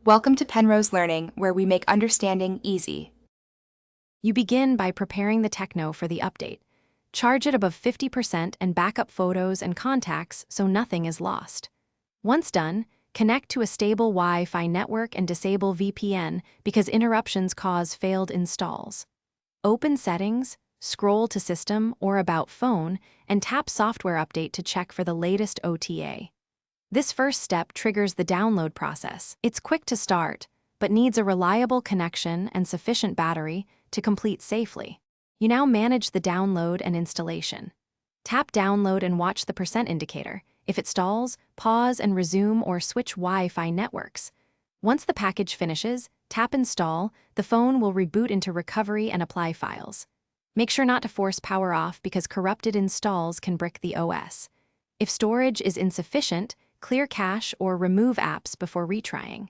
Welcome to Penrose Learning, where we make understanding easy. You begin by preparing the Tecno for the update. Charge it above 50% and back up photos and contacts so nothing is lost. Once done, connect to a stable Wi-Fi network and disable VPN because interruptions cause failed installs. Open Settings, scroll to System or About Phone, and tap Software Update to check for the latest OTA. This first step triggers the download process. It's quick to start, but needs a reliable connection and sufficient battery to complete safely. You now manage the download and installation. Tap Download and watch the percent indicator. If it stalls, pause and resume or switch Wi-Fi networks. Once the package finishes, tap Install. The phone will reboot into recovery and apply files. Make sure not to force power off because corrupted installs can brick the OS. If storage is insufficient, clear cache or remove apps before retrying.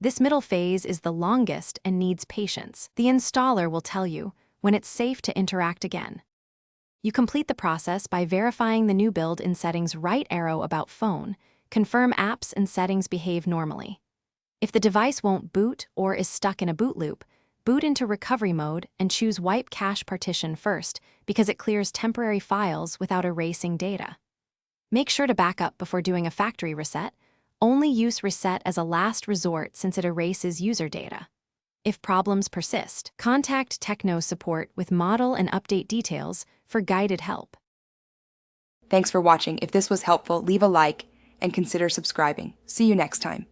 This middle phase is the longest and needs patience. The installer will tell you when it's safe to interact again. You complete the process by verifying the new build in Settings right arrow About Phone, confirm apps and settings behave normally. If the device won't boot or is stuck in a boot loop, boot into recovery mode and choose Wipe Cache Partition first because it clears temporary files without erasing data. Make sure to back up before doing a factory reset. Only use reset as a last resort since it erases user data. If problems persist, contact Tecno support with model and update details for guided help. Thanks for watching. If this was helpful, leave a like and consider subscribing. See you next time.